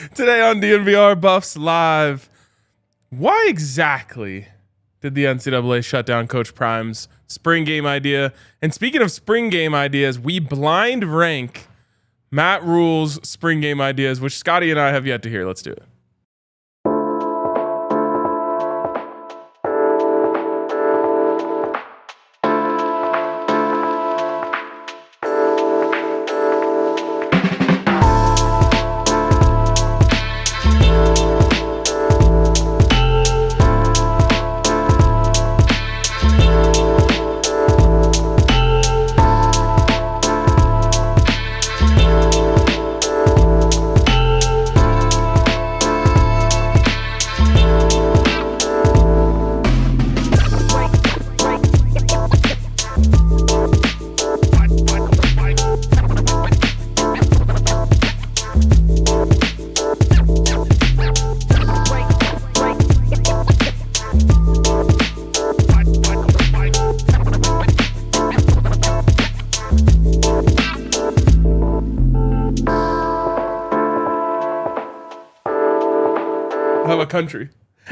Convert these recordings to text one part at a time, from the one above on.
Today on DNVR Buffs Live, why exactly did the NCAA shut down Coach Prime's spring game idea? And speaking of spring game ideas, we blind rank Matt Rhule's spring game ideas, which Scotty and I have yet to hear. Let's do it. Country.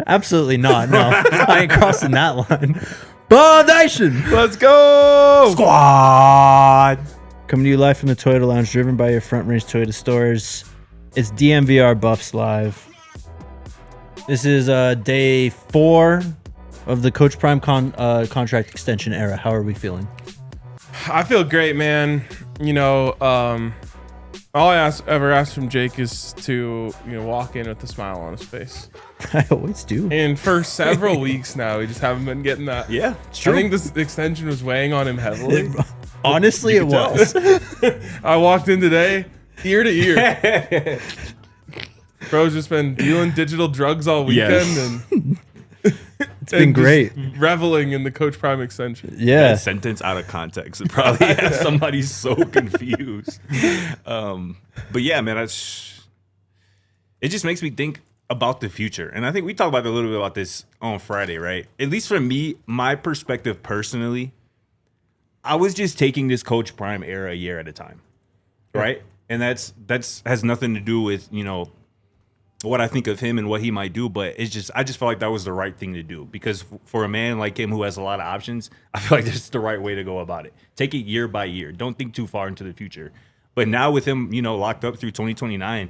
Absolutely not. No, I ain't crossing that line. Buff Nation, let's go squad. Coming to you live from the Toyota Lounge, driven by your Front Range Toyota stores. It's DNVR Buffs Live. This is day 4 of the Coach Prime contract extension era. How are we feeling? I feel great, man. You know, all I ever ask from Jake is to, walk in with a smile on his face. I always do. And for several weeks now, we just haven't been getting that. Yeah, it's true. I think this extension was weighing on him heavily. Honestly, it was. I walked in today, ear to ear. Bro's just been dealing digital drugs all weekend, and it's been great. Reveling in the Coach Prime extension. Yeah. That sentence out of context would probably have somebody so confused. But yeah, man, it just makes me think about the future. And I think we talked about a little bit about this on Friday, right? At least for me, my perspective personally, I was just taking this Coach Prime era a year at a time, right? And that's has nothing to do with, what I think of him and what he might do, but I just felt like that was the right thing to do, because for a man like him who has a lot of options, I feel like that's the right way to go about it. Take it year by year. Don't think too far into the future. But now with him, locked up through 2029,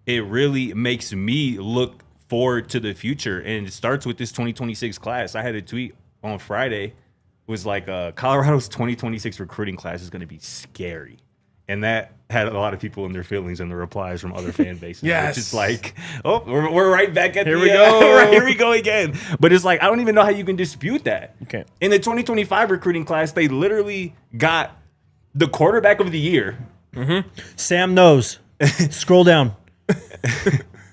it really makes me look forward to the future. And it starts with this 2026 class. I had a tweet on Friday. It was like Colorado's 2026 recruiting class is going to be scary. And that had a lot of people in their feelings in the replies from other fan bases. Yes. Which is like, we're right back at here we go. Right, here we go again. But it's like, I don't even know how you can dispute that. You can't. In the 2025 recruiting class, they literally got the quarterback of the year. Mm-hmm. Sam knows. Scroll down.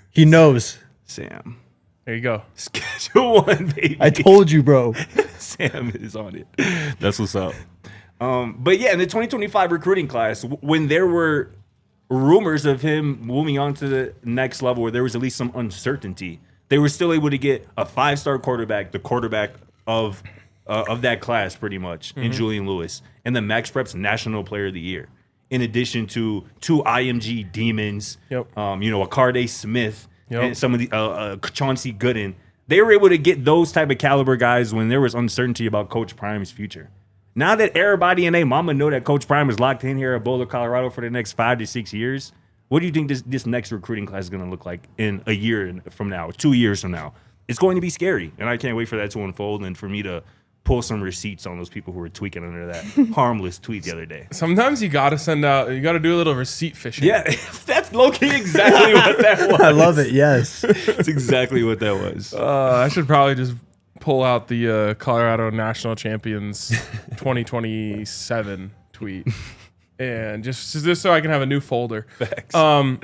He knows. Sam. There you go. Schedule 1, baby. I told you, bro. Sam is on it. That's what's up. But yeah, in the 2025 recruiting class, when there were rumors of him moving on to the next level, where there was at least some uncertainty, they were still able to get a 5-star quarterback, the quarterback of that class, pretty much, in Julian Lewis, and the Max Preps National Player of the Year, in addition to 2 IMG demons, a Carday Smith, and some of the Chauncey Gooden. They were able to get those type of caliber guys when there was uncertainty about Coach Prime's future. Now that everybody and their mama know that Coach Prime is locked in here at Boulder, Colorado for the next 5 to 6 years, what do you think this next recruiting class is going to look like in a year from now, 2 years from now? It's going to be scary, and I can't wait for that to unfold and for me to pull some receipts on those people who were tweaking under that harmless tweet the other day. Sometimes you got to do a little receipt fishing. Yeah, that's low-key exactly what that was. I love it, yes. That's exactly what that was. I should probably just pull out the Colorado National Champions 2027 tweet and just so I can have a new folder. Facts. I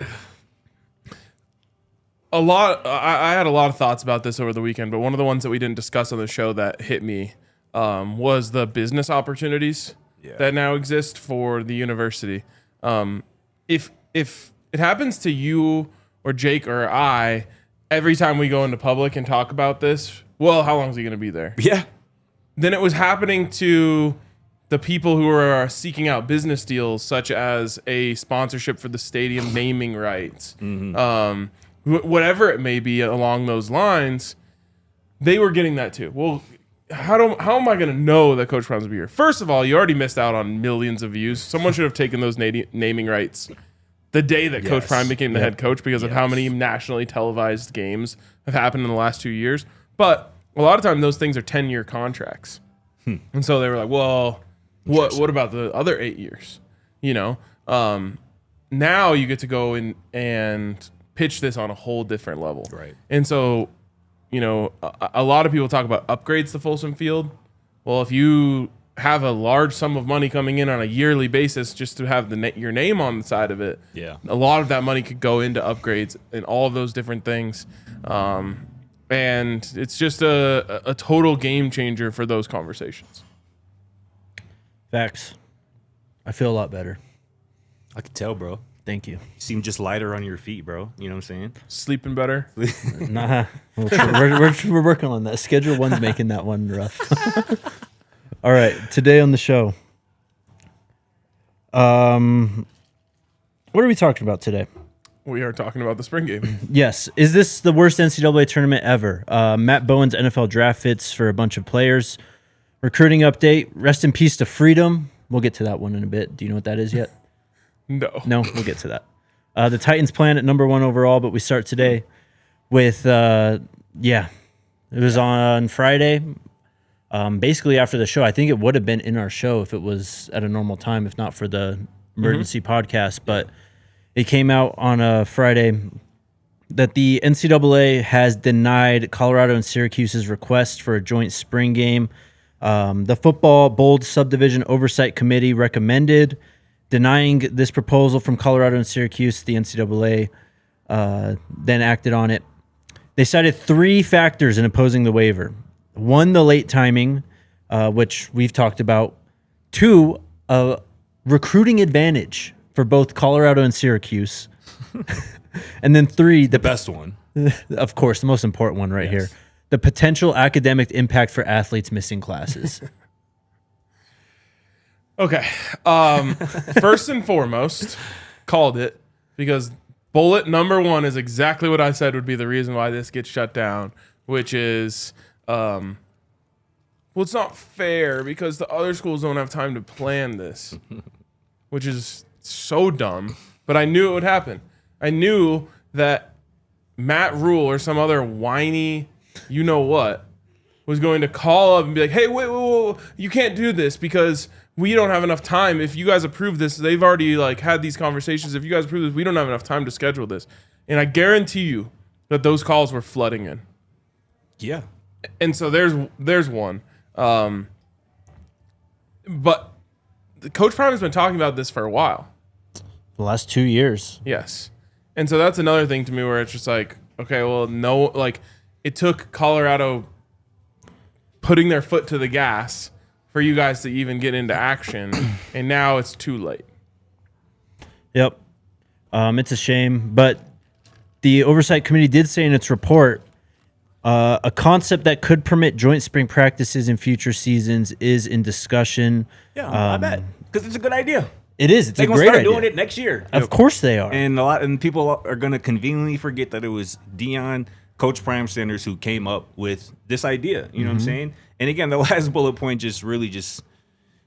had a lot of thoughts about this over the weekend, but one of the ones that we didn't discuss on the show that hit me was the business opportunities that now exist for the university. If it happens to you or Jake or I, every time we go into public and talk about this, well, how long is he going to be there? Yeah. Then it was happening to the people who are seeking out business deals, such as a sponsorship for the stadium naming rights, whatever it may be along those lines, they were getting that too. Well, how am I going to know that Coach Prime's will be here? First of all, you already missed out on millions of views. Someone should have taken those naming rights the day that Coach Prime became the head coach because of how many nationally televised games have happened in the last 2 years. But a lot of time those things are 10-year contracts. And so they were like, well, what about the other 8 years? You know, now you get to go in and pitch this on a whole different level. Right. And so, you know, a lot of people talk about upgrades to Folsom Field. Well, if you have a large sum of money coming in on a yearly basis just to have your name on the side of it, a lot of that money could go into upgrades and all of those different things. And it's just a total game changer for those conversations. Facts. I feel a lot better. I could tell, bro. Thank you. You seem just lighter on your feet, bro. You know what I'm saying? Sleeping better? Nah. We're working on that. Schedule 1's making that one rough. All right. Today on the show. What are we talking about today? We are talking about the spring game. Yes. Is this the worst NCAA tournament ever? Matt Bowen's NFL draft fits for a bunch of players. Recruiting update. Rest in peace to Freedom. We'll get to that one in a bit. Do you know what that is yet? No, we'll get to that. The Titans plan at number 1 overall, but we start today with, it was on Friday. Basically after the show. I think it would have been in our show if it was at a normal time, if not for the emergency podcast. But it came out on a Friday that the NCAA has denied Colorado and Syracuse's request for a joint spring game. The Football Bold Subdivision Oversight Committee recommended denying this proposal from Colorado and Syracuse. The NCAA then acted on it. They cited 3 factors in opposing the waiver. 1, the late timing, which we've talked about. 2, a recruiting advantage for both Colorado and Syracuse. And then 3, the best one. Of course, the most important one right here. The potential academic impact for athletes missing classes. Okay. First and foremost, called it because bullet number 1 is exactly what I said would be the reason why this gets shut down, which is, well, it's not fair because the other schools don't have time to plan this, which is so dumb. But I knew it would happen. I knew that Matt Rhule or some other whiny, you know what, was going to call up and be like, hey, wait, you can't do this because we don't have enough time. If you guys approve this, they've already had these conversations. If you guys approve this, we don't have enough time to schedule this. And I guarantee you that those calls were flooding in. Yeah. And so there's one. But Coach Prime has been talking about this for a while. The last 2 years. Yes. And so that's another thing to me where it's just like, okay, well, no, it took Colorado putting their foot to the gas for you guys to even get into action, and now it's too late. Yep. It's a shame, but the Oversight Committee did say in its report, a concept that could permit joint spring practices in future seasons is in discussion. Yeah, I bet, because it's a good idea. It is. It's a great idea. They're going to start doing it next year. Of course they are. And people are going to conveniently forget that it was Dion, Coach Prime Sanders who came up with this idea. You know what I'm saying? And again, the last bullet point just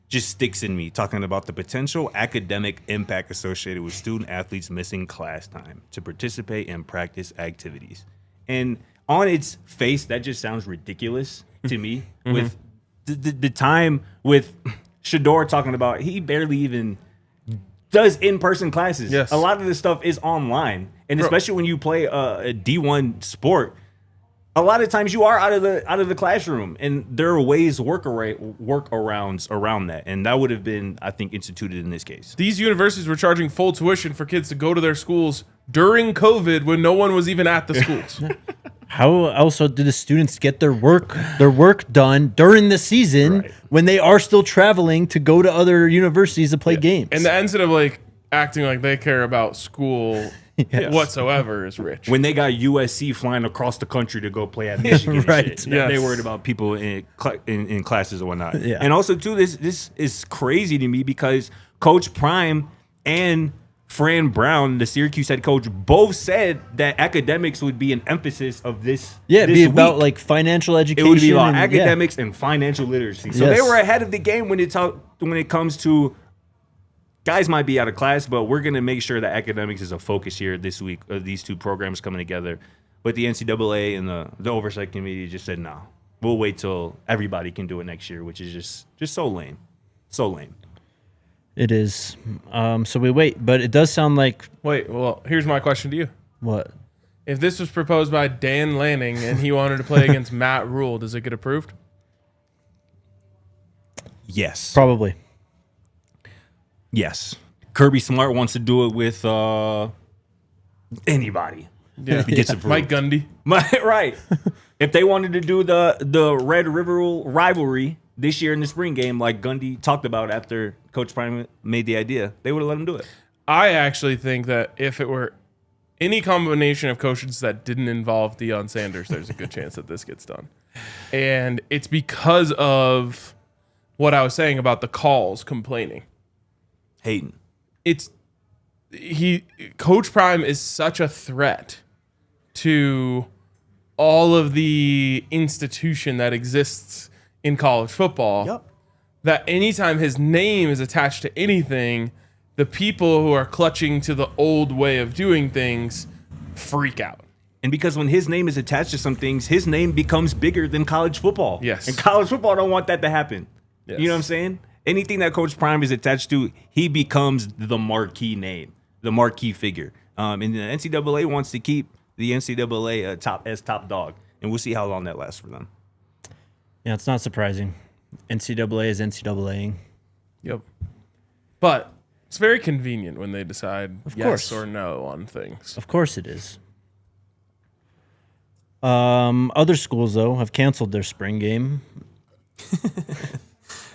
sticks in me, talking about the potential academic impact associated with student athletes missing class time to participate in practice activities. And on its face, that just sounds ridiculous to me. With the time with Shedeur talking about, he barely even does in-person classes. Yes. A lot of this stuff is online. And especially when you play a D1 sport, a lot of times you are out of the classroom, and there are ways workarounds around that, and that would have been, I think, instituted in this case. These universities were charging full tuition for kids to go to their schools during COVID when no one was even at the schools. How else did the students get their work done during the season when they are still traveling to go to other universities to play games? And the instead of acting like they care about school whatsoever is rich. When they got USC flying across the country to go play at Michigan, right? And shit, they worried about people in classes or whatnot. Yeah. And also too, this is crazy to me because Coach Prime and Fran Brown, the Syracuse head coach, both said that academics would be an emphasis of this. Yeah, it'd this be about week. like financial education. It would be about and, academics and financial literacy. So Yes. they were ahead of the game when it comes to guys might be out of class, but we're going to make sure that academics is a focus here this week of these two programs coming together. But the NCAA and the oversight committee just said, no, we'll wait till everybody can do it next year, which is just so lame. So lame. It is. So we wait, but it does sound like Wait, well, here's my question to you. what? If this was proposed by Dan Lanning and he wanted to play against Matt Rhule, does it get approved? Yes. Probably. Yes. Kirby Smart wants to do it with anybody. Yeah. He gets approved. Mike Gundy. Right. If they wanted to do the Red River rivalry this year in the spring game, like Gundy talked about after Coach Prime made the idea, they would have let him do it. I actually think that if it were any combination of coaches that didn't involve Deion Sanders, there's a good chance that this gets done. And it's because of what I was saying about the calls complaining. Hayden. Coach Prime is such a threat to all of the institution that exists in college football that anytime his name is attached to anything, the people who are clutching to the old way of doing things freak out. And because when his name is attached to some things, his name becomes bigger than college football. Yes. And college football don't want that to happen. Yes. You know what I'm saying? Anything that Coach Prime is attached to, he becomes the marquee name, the marquee figure. And the NCAA wants to keep the NCAA top dog. And we'll see how long that lasts for them. Yeah, it's not surprising. NCAA is NCAAing. Yep. But it's very convenient when they decide yes course. or no on things. Of course it is. Other schools, though, have canceled their spring game.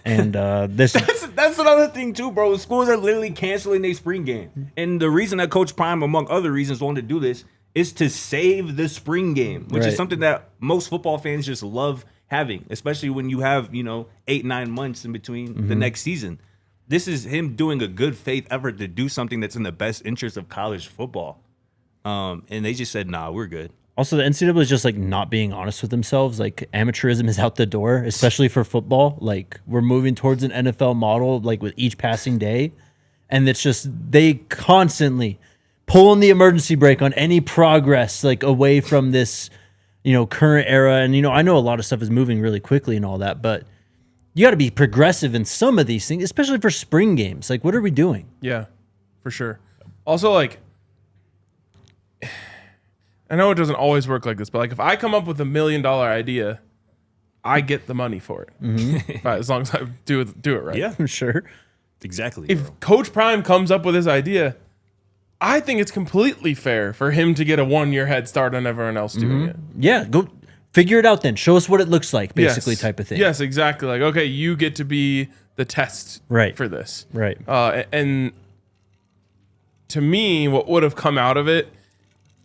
And this That's another thing, too, bro. Schools are literally canceling their spring game. And the reason that Coach Prime, among other reasons, wanted to do this is to save the spring game, which Right. is something that most football fans just love having, especially when you have, 8-9 months in between the next season. This is him doing a good faith effort to do something that's in the best interest of college football. And they just said, nah, we're good. Also, the NCAA is just like not being honest with themselves. Like amateurism is out the door, especially for football. Like we're moving towards an NFL model, like with each passing day, and it's just they constantly pulling the emergency brake on any progress, like away from this, current era. And I know a lot of stuff is moving really quickly and all that, but you got to be progressive in some of these things, especially for spring games. Like, what are we doing? Yeah, for sure. Also, like, I know it doesn't always work like this, but like if I come up with $1 million idea, I get the money for it. Mm-hmm. As long as I do it right. Yeah, Sure. exactly. If Coach Prime comes up with his idea, I think it's completely fair for him to get a 1-year head start on everyone else doing it. Yeah, go figure it out then. Show us what it looks like, basically, Yes. type of thing. Yes, exactly. Like, okay, you get to be the test Right. for this. Right. And to me, what would have come out of it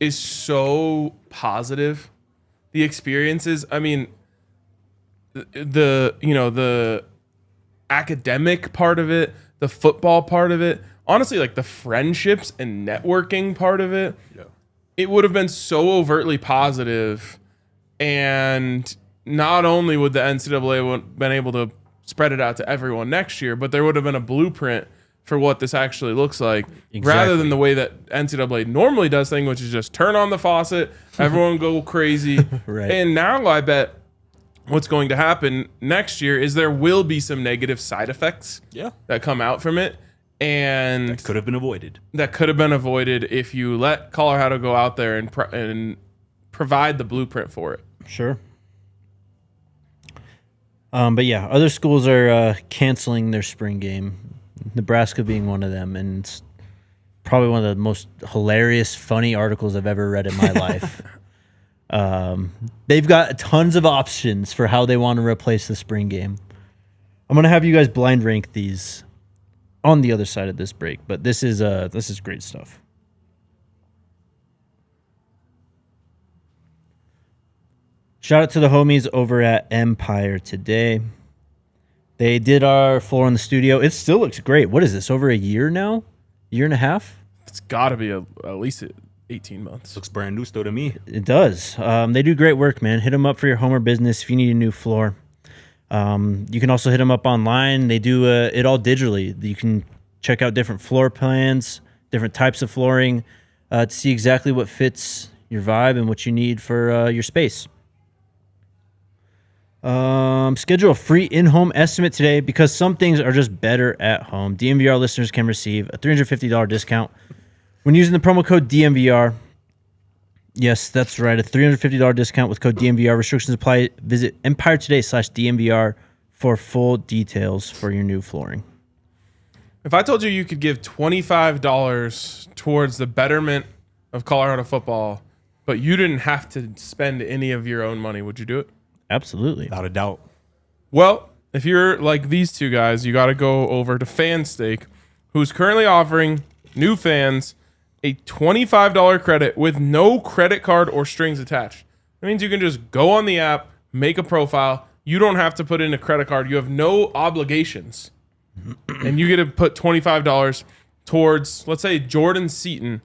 is so positive. The experiences, I mean, the academic part of it, the football part of it, honestly, like the friendships and networking part of it, it would have been so overtly positive. And not only would the NCAA have been able to spread it out to everyone next year, but there would have been a blueprint for what this actually looks like, rather than the way that NCAA normally does things, which is just turn on the faucet, everyone go crazy. Right. And now I bet what's going to happen next year is there will be some negative side effects that come out from it. And Could have been avoided. that could have been avoided if you let Colorado go out there and provide the blueprint for it. Sure. But yeah, other schools are canceling their spring game. Nebraska being one of them, and it's probably one of the most hilarious, funny articles I've ever read in my life. They've got tons of options for how they want to replace the spring game. I'm gonna have you guys blind rank these on the other side of this break, but this is great stuff. Shout out to the homies over at Empire today. They did our floor in the studio. It still looks great. What is this, over a year now? Year and a half? it's got to be at least 18 months. Looks brand new still to me. It does. They do great work, man. Hit them up for your home or business if you need a new floor. You can also hit them up online. They do it all digitally. You can check out different floor plans, different types of flooring to see exactly what fits your vibe and what you need for your space. Schedule a free in-home estimate today because some things are just better at home. DNVR listeners can receive a $350 discount when using the promo code DNVR. Yes, that's right. A $350 discount with code DNVR. Restrictions apply. Visit EmpireToday.com/DNVR for full details for your new flooring. If I told you could give $25 towards the betterment of Colorado football, but you didn't have to spend any of your own money, would you do it? Absolutely. Without a doubt. Well, if you're like these two guys, you got to go over to FanStake, who's currently offering new fans a $25 credit with no credit card or strings attached. That means you can just go on the app, make a profile. You don't have to put in a credit card. You have no obligations. And you get to put $25 towards, let's say, Jordan Seaton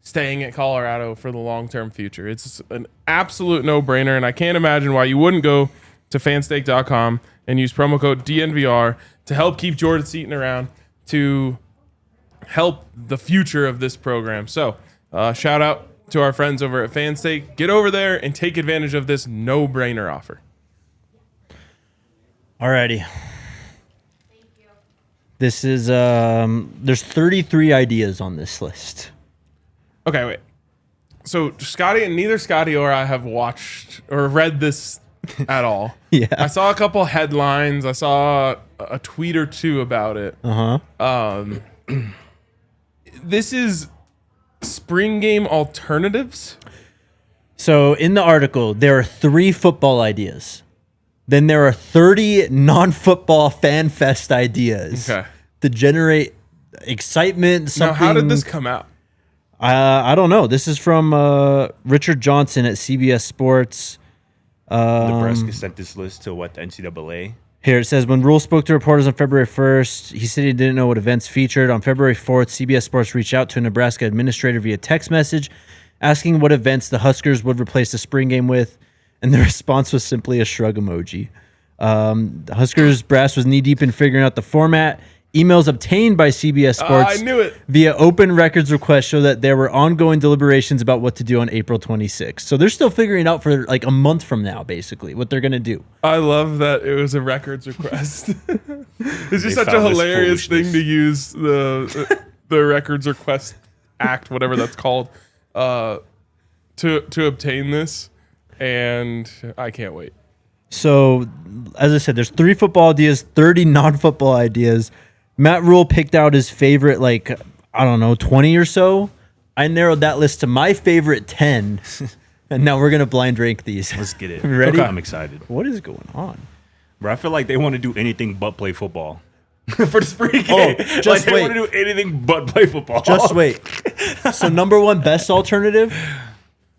staying at Colorado for the long-term future. It's an absolute no-brainer, and I can't imagine why you wouldn't go to fanstake.com and use promo code DNVR to help keep Jordan Seaton around, to help the future of this program. So shout out to our friends over at FanStake. Get over there and take advantage of this no-brainer offer. Alrighty. This is, there's 33 ideas on this list. Okay, wait. So neither Scotty or I have watched or read this at all. Yeah. I saw a couple headlines. I saw a tweet or two about it. This is spring game alternatives. So in the article, there are 3 football ideas. Then there are 30 non-football fan fest ideas to generate excitement. Now, how did this come out? I don't know. This is from Richard Johnson at CBS Sports. Nebraska sent this list to the NCAA? Here it says, when Rhule spoke to reporters on February 1st, he said he didn't know what events featured. On February 4th, CBS Sports reached out to a Nebraska administrator via text message asking what events the Huskers would replace the spring game with, and the response was simply a shrug emoji. The Huskers brass was knee-deep in figuring out the format. Emails obtained by CBS Sports I knew it. via open records request show that there were ongoing deliberations about what to do on April 26th. So they're still figuring out for like a month from now, basically, what they're going to do. I love that it was a records request. It's just They such a found this hilarious thing foolishness. to use the Records Request Act, whatever that's called, to obtain this, and I can't wait. So, as I said, there's 3 football ideas, 30 non-football ideas. Matt Rhule picked out his favorite, 20 or so. I narrowed that list to my favorite 10, and now we're going to blind rank these. Let's get it. Ready? Okay. I'm excited. What is going on? Bro, I feel like they want to do anything but play football. For the spring game. Just they wait. want to do anything but play football. Just wait. So, number 1 best alternative?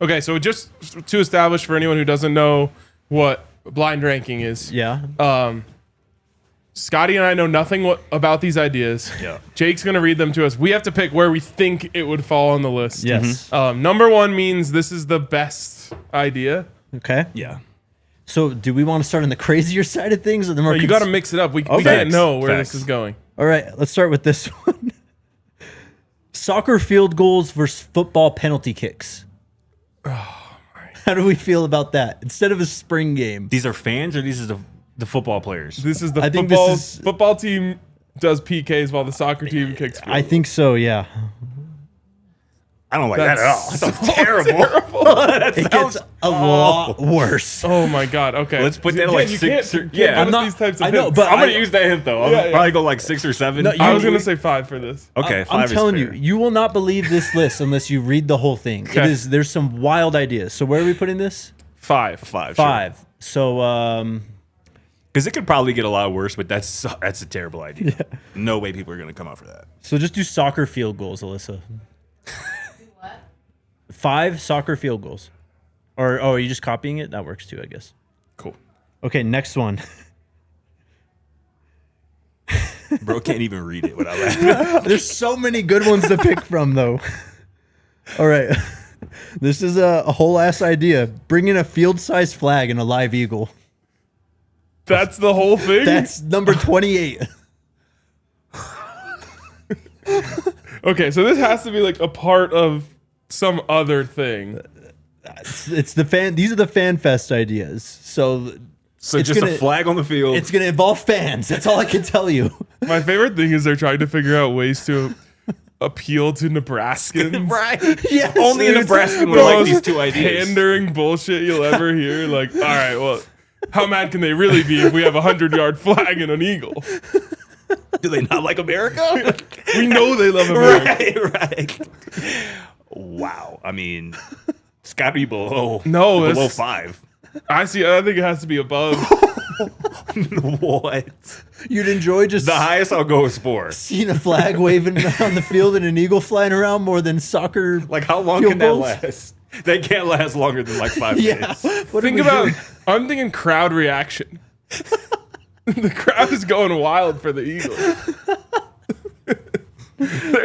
Okay, so just to establish for anyone who doesn't know what blind ranking is, Yeah. Scotty and I know nothing about these ideas. Yeah. Jake's going to read them to us. We have to pick where we think it would fall on the list. Yes. Number 1 means this is the best idea. Okay. Yeah. So, do we want to start on the crazier side of things? Or the more You got to mix it up. We can't Facts. know where Facts. this is going. All right, let's start with this one. Soccer field goals versus football penalty kicks. Oh, How do we feel about that? Instead of a spring game. These are fans or these are the football players? This is the I think football. this is- Football team does PKs while the soccer team kicks. field I think so, yeah. I don't like that at all. That so sounds terrible. That It sounds gets a lot worse. Oh my god. Okay. Let's put that Again, like you 6 can't- or you can't yeah. give I'm us not. these types of I know, hints. but I'm gonna use that hint though. I'm Yeah, yeah. probably go like 6 or 7. No, I was gonna say 5 for this. okay. 5 I'm is telling you, fair. you will not believe this list unless you read the whole thing. Okay. There's some wild ideas. So where are we putting this? 5. 5. 5. So Because it could probably get a lot worse, but that's a terrible idea. No way people are gonna come out for that. so just do soccer field goals, Alyssa. 5 soccer field goals. Or are you just copying it? That works too, I guess. Cool. Okay, next one. Bro can't even read it without laughing. There's so many good ones to pick from, though. All right. This is a whole ass idea. Bring in a field-sized flag and a live eagle. That's the whole thing? That's number 28. Okay, so this has to be like a part of some other thing. It's the fan. These are the fan fest ideas. So it's just a flag on the field. It's going to involve fans. That's all I can tell you. My favorite thing is they're trying to figure out ways to appeal to Nebraskans. Right. Yes, Only a Nebraskan would like these two ideas. Pandering bullshit you'll ever hear. Like, all right, well, how mad can they really be if we have a 100-yard flag and an eagle? Do they not like America? We know they love America. Right. Wow. I mean, it's got to be below 5. I think it has to be above. What? You'd enjoy just The highest I'll go is 4. seeing a flag waving on the field and an eagle flying around more than soccer. Like, how long field can that goals? last? They can't last longer than like 5 minutes. What Think are we about, doing? I'm thinking crowd reaction. The crowd is going wild for the Eagles.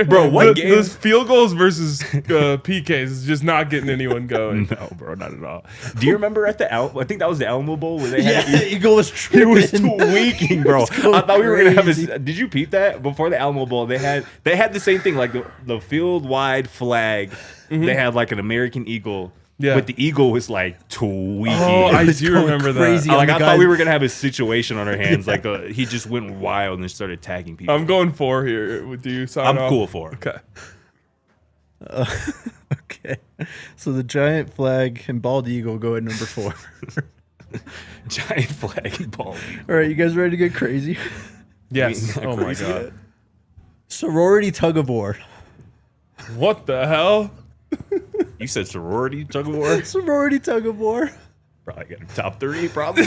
Bro, what game? Those field goals versus PKs is just not getting anyone going. No, bro, not at all. Do you remember at the I think that was the Alamo Bowl where they had Yeah, eagle was it tripping. was tweaking, bro. I going thought we were gonna have crazy. this. Did you peep that before the Alamo Bowl? They had the same thing, like the field wide flag. They had like an American eagle. Yeah. But the eagle was like tweaking. Oh, I was do going remember crazy. that. Like I the thought guys- we were gonna have a situation on our hands. Like he just went wild and started tagging people. I'm going 4 here. Do you sign I'm off? cool for. Okay. Okay. So the giant flag and bald eagle go at number 4. Giant flag and ball. All right, you guys ready to get crazy? Yes. Ain't that Oh my crazy god. yet? Sorority tug of war. What the hell? You said sorority tug of war? Sorority tug of war. Probably got a top 3, probably.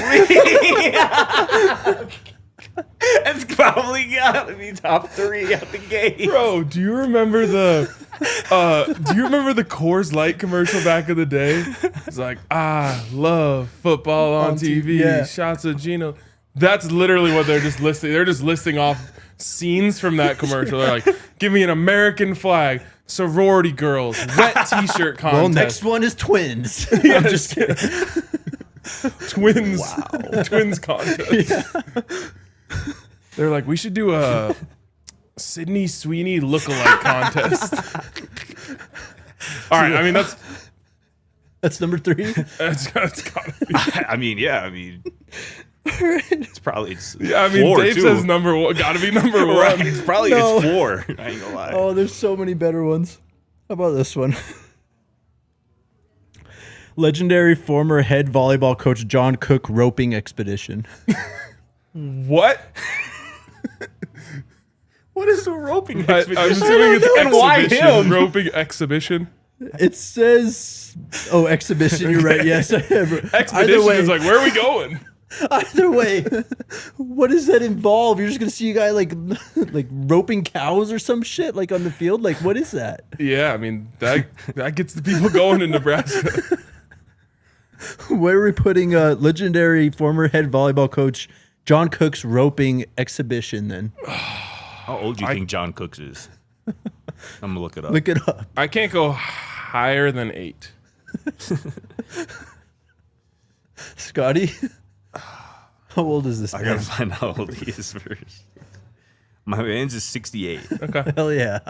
It's probably gotta be top 3 out the gate. Bro, do you remember the Coors Light commercial back in the day? It's like, I love football on TV. yeah. Shots of Gino. That's literally what they're just listing. They're just listing off scenes from that commercial. They're like, give me an American flag, sorority girls, wet t-shirt contest. Well, next one is twins. I'm just kidding. Twins. Wow. Twins contest. They're like, we should do a Sydney Sweeney lookalike contest. All right, I mean That's number 3. that's gotta be. I mean, yeah, I mean, it's probably Yeah, I mean, 4 Dave too. says number 1. Gotta be number 1. Right, it's probably No. it's 4. I ain't gonna lie. Oh, there's so many better ones. How about this one? Legendary former head volleyball coach John Cook roping expedition. What? What is the roping I'm expedition? assuming it's And why exhibition. him? Roping exhibition. It says, exhibition. You're right. Yes. Either Expedition way, is like, where are we going? either way, what does that involve? You're just gonna see a guy like roping cows or some shit like on the field. Like, what is that? Yeah, I mean, that gets the people going in Nebraska. Where are we putting legendary former head volleyball coach John Cook's roping exhibition? Then How old do you think John Cooks is? I'm gonna look it up. look it up. I can't go higher than 8. Scotty, how old is this I man? gotta find out how old he is first. My man's is 68. Okay. Hell yeah.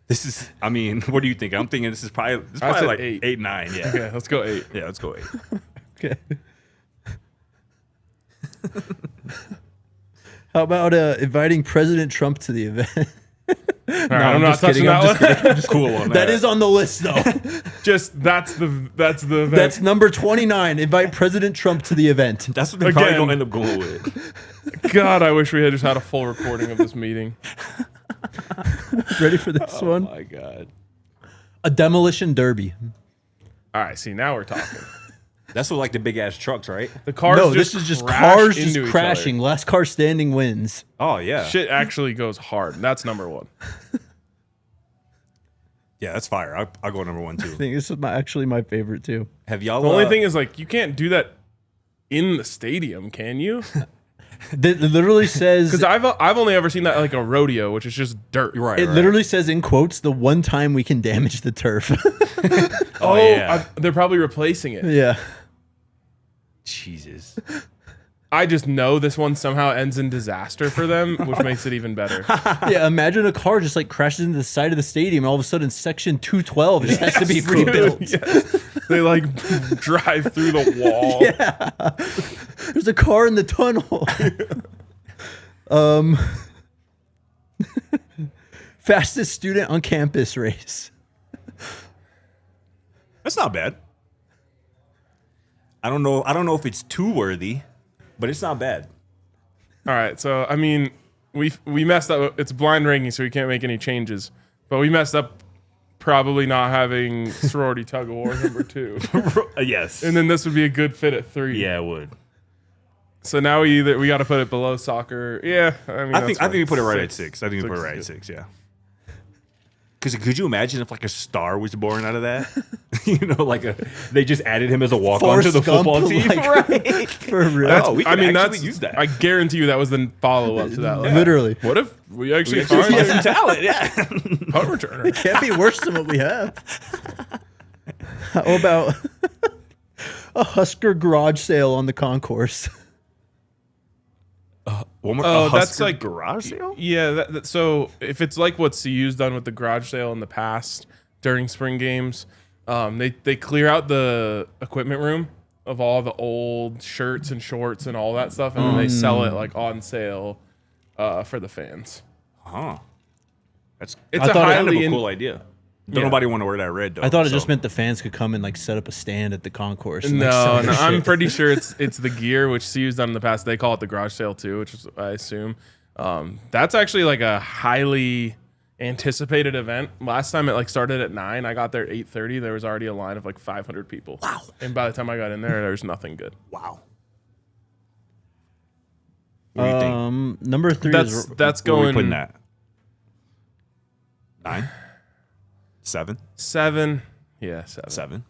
This is, I mean, what do you think? I'm thinking this is probably said like 8. 8, 9. Yeah. Okay, let's go 8. Yeah, let's go 8. Okay. How about inviting President Trump to the event? All right, I'm not just kidding, touching I'm that just one. Cool on That is on the list, though. Just that's the event. That's number 29. Invite President Trump to the event. That's what they're probably Again. gonna end up going with. God, I wish we had just had a full recording of this meeting. Ready for this Oh one? my god. A demolition derby. All right, see, now we're talking. That's what like the big ass trucks, right? The cars No, just this is just crash cars into just each crashing. Last car standing wins. Oh yeah. other. Shit actually goes hard. That's number 1. Yeah, that's fire. I'll go number 1 I too. think this is actually my favorite too. Have y'all The only thing is, like, you can't do that in the stadium, can you? It literally says Because I've only ever seen that at like a rodeo, which is just dirt. Right. it literally says in quotes the one time we can damage the turf. Oh, yeah. They're probably replacing it. Yeah. Jesus. I just know this one somehow ends in disaster for them, which makes it even better. Yeah, imagine a car just like crashes into the side of the stadium. All of a sudden, section 212 just has to be rebuilt. Yes. They like drive through the wall. Yeah. There's a car in the tunnel. Fastest student on campus race. That's not bad. I don't know if it's too worthy, but it's not bad. All right, so I mean, we messed up. It's blind ranking, so we can't make any changes. But we messed up probably not having sorority tug of war number 2. Yes. And then this would be a good fit at 3. Yeah, it would. So now we got to put it below soccer. Yeah, I mean, I think we put it right at 6. I think we put it right at 6. Yeah. Because could you imagine if like a star was born out of that? They just added him as a walk-on to the football team, right? For real. We could actually use that. I guarantee you that was the follow-up to that. Like, Literally. what if we actually Just find get some a talent, yeah. punt returner? Can't be worse than what we have. How about a Husker garage sale on the concourse? One more. Oh, that's Husker like garage sale. Yeah, so if it's like what CU's done with the garage sale in the past during spring games, they clear out the equipment room of all the old shirts and shorts and all that stuff, and then they sell it like on sale for the fans. Huh. It's It's a a kind of highly a cool idea. Don't Yeah. nobody want to wear that red though. I thought it so. just meant the fans could come and like set up a stand at the concourse. And, like, No, sell their I'm shit. pretty sure it's the gear, which CU's done in the past. They call it the garage sale too, which is I assume. That's actually like a highly anticipated event. Last time it like started at 9, I got there at 8:30. There was already a line of like 500 people. Wow. And by the time I got in there was nothing good. Wow. What do you think? Number 3 That's is Where are we going putting that? 9? 7? 7. Yeah, 7. 7.